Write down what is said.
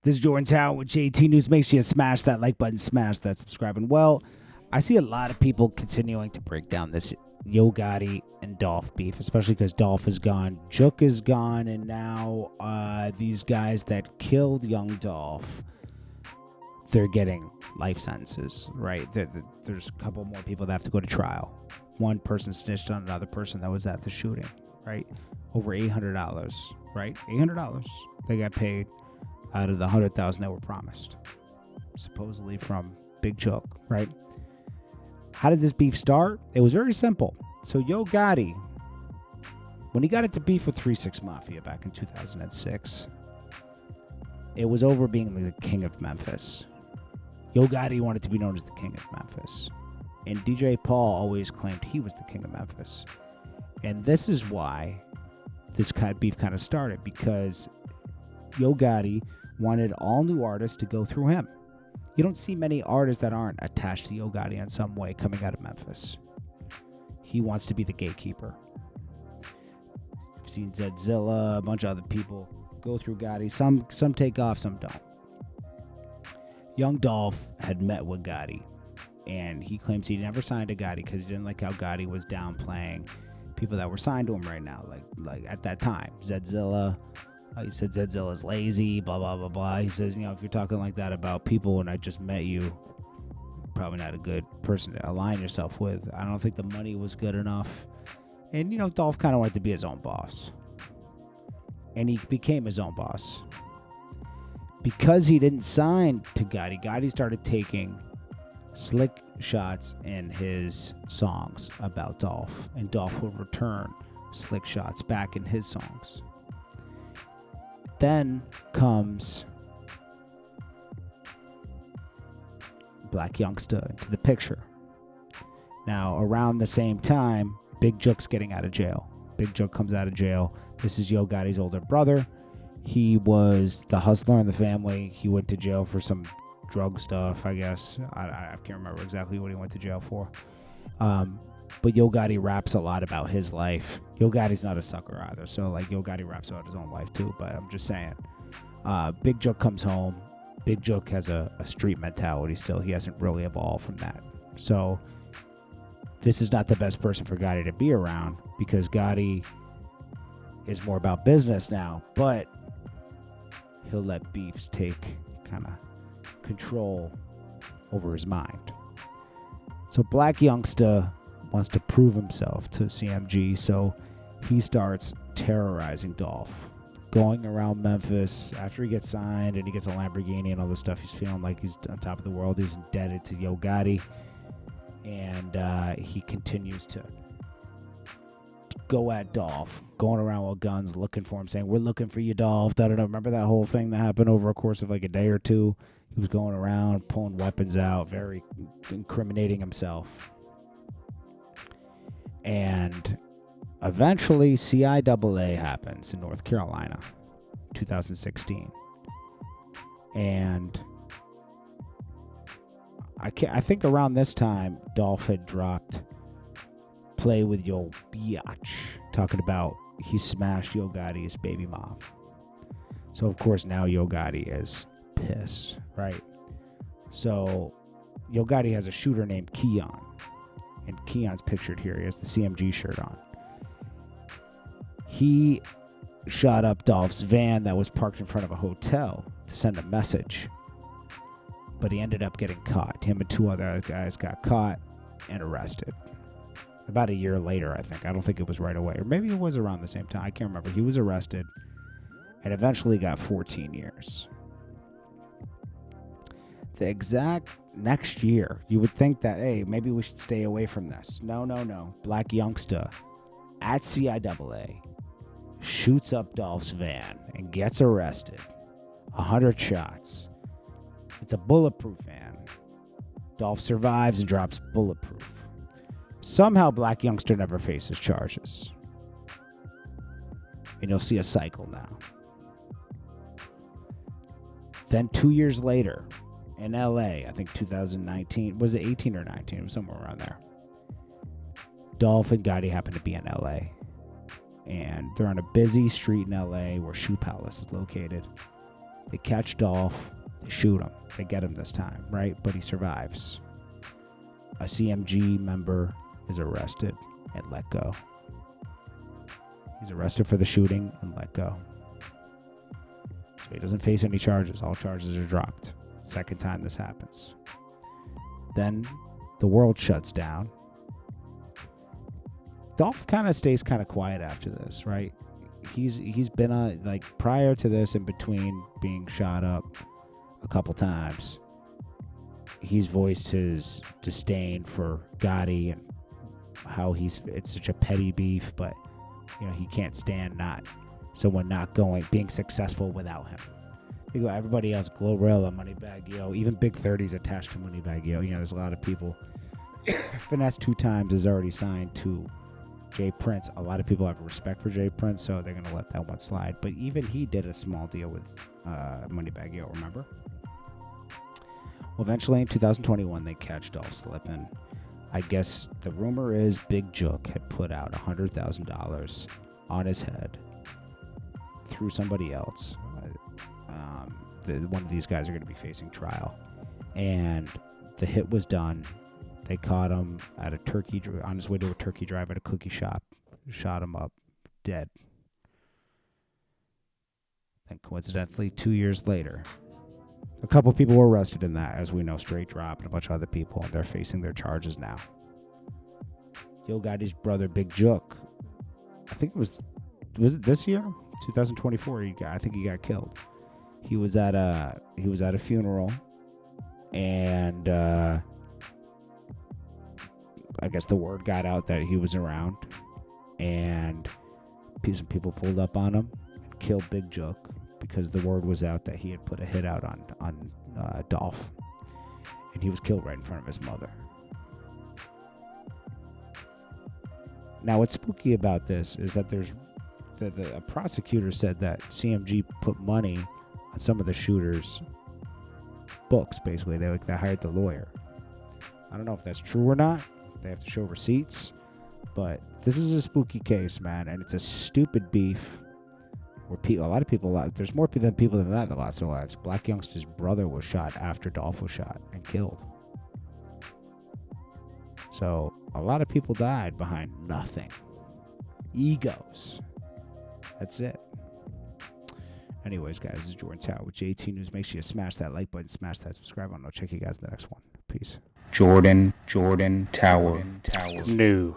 This is Jordan Tower with JT News. Make sure you smash that like button, smash that subscribe. And well, I see a lot of people continuing to break down this Yo Gotti and Dolph beef, especially because Dolph is gone, Jook is gone, and now these guys that killed young Dolph, they're getting life sentences, right? There's a couple more people that have to go to trial. One person snitched on another person that was at the shooting, right? Over $800, right? $800 they got paid out of the $100,000 that were promised, supposedly from Big Jook, right? How did this beef start? It was very simple. So Yo Gotti, when he got into beef with 3-6 Mafia back in 2006, it was over being the king of Memphis. Yo Gotti wanted to be known as the king of Memphis. And DJ Paul always claimed he was the king of Memphis. And this is why this kind of beef kind of started, because Yo Gotti wanted all new artists to go through him. You don't see many artists that aren't attached to Yo Gotti in some way coming out of Memphis. He wants to be the gatekeeper. I've seen Zedzilla, a bunch of other people go through Gotti. Some take off, some don't. Young Dolph had met with Gotti, and he claims he never signed to Gotti because he didn't like how Gotti was downplaying people that were signed to him right now, like at that time. Zedzilla. He said Zedzilla's lazy, blah, blah, blah, blah. He says, if you're talking like that about people when I just met you, probably not a good person to align yourself with. I don't think the money was good enough. And, Dolph kind of wanted to be his own boss. And he became his own boss. Because he didn't sign to Gotti, Gotti started taking slick shots in his songs about Dolph. And Dolph would return slick shots back in his songs. Then comes Black Youngster into the picture. Now, around the same time, Big Jook's getting out of jail. Big Jook comes out of jail. This is Yo Gotti's older brother. He was the hustler in the family. He went to jail for some drug stuff, I guess. I can't remember exactly what he went to jail for. But Yo Gotti raps a lot about his life. Yo Gotti's not a sucker either, so Yo Gotti raps about his own life too, but I'm just saying. Big Jook comes home. Big Jook has a street mentality still. He hasn't really evolved from that. So this is not the best person for Gotti to be around, because Gotti is more about business now, but he'll let beefs take kind of control over his mind. So Black Youngster wants to prove himself to CMG, so he starts terrorizing Dolph, going around Memphis after he gets signed and he gets a Lamborghini and all this stuff. He's feeling like he's on top of the world. He's indebted to Yo Gotti, and he continues to go at Dolph, going around with guns, looking for him, saying, "We're looking for you, Dolph." Da, da, da. Remember that whole thing that happened over a course of a day or two? He was going around pulling weapons out, very incriminating himself. And eventually, CIAA happens in North Carolina, 2016. And I think around this time, Dolph had dropped Play With Yo Biatch, talking about he smashed Yo Gotti's baby mom. So, of course, now Yo Gotti is pissed, right? So, Yo Gotti has a shooter named Keon. And Keon's pictured here. He has the CMG shirt on. He shot up Dolph's van that was parked in front of a hotel to send a message. But he ended up getting caught. Him and two other guys got caught and arrested. About a year later, I think. I don't think it was right away. Or maybe it was around the same time. I can't remember. He was arrested and eventually got 14 years. The exact next year, you would think that, hey, maybe we should stay away from this. No. Black Youngster at CIAA shoots up Dolph's van and gets arrested. 100 shots. It's a bulletproof van. Dolph survives and drops bulletproof. Somehow Black Youngster never faces charges. And you'll see a cycle now. Then 2 years later, in LA, I think 2019, was it 18 or 19? It was somewhere around there. Dolph and Gotti happen to be in LA. And they're on a busy street in LA where Shoe Palace is located. They catch Dolph. They shoot him. They get him this time, right? But he survives. A CMG member is arrested and let go. He's arrested for the shooting and let go. So he doesn't face any charges. All charges are dropped. Second time this happens. Then the world shuts down. Dolph kind of stays kind of quiet after this, right? He's been on, like, prior to this, in between being shot up a couple times, he's voiced his disdain for Gotti and how it's such a petty beef, but he can't stand someone being successful without him. You go, everybody else, Glorilla, Moneybagg Yo, even Big 30's attached to Moneybagg Yo. There's a lot of people. Finesse 2 times is already signed to Jay Prince. A lot of people have respect for Jay Prince, so they're gonna let that one slide. But even he did a small deal with Moneybagg Yo, remember? Well, eventually in 2021, they catch Dolph slipping. I guess the rumor is Big Jook had put out $100,000 on his head through somebody else. One of these guys are going to be facing trial, and the hit was done. They caught him at on his way to a turkey drive at a cookie shop. Shot him up, dead. Then coincidentally, 2 years later, a couple people were arrested in that, as we know, Straight Drop and a bunch of other people, and they're facing their charges now. Yo Gotti's brother, Big Jook, I think was it this year? 2024. I think he got killed. He was at a funeral, and I guess the word got out that he was around, and some people pulled up on him and killed Big Jook because the word was out that he had put a hit out on Dolph, and he was killed right in front of his mother. Now, what's spooky about this is that a prosecutor said that CMG put money on some of the shooters' books. Basically, they hired the lawyer. I don't know if that's true or not. They have to show receipts, but this is a spooky case, man, and it's a stupid beef where a lot of people, there's more people than that lost their lives. Black Youngster's brother was shot after Dolph was shot and killed. So a lot of people died behind nothing. Egos. That's it. Anyways, guys, this is Jordan Tower with JT News. Make sure you smash that like button, smash that subscribe button. I'll check you guys in the next one. Peace. Jordan Tower. New.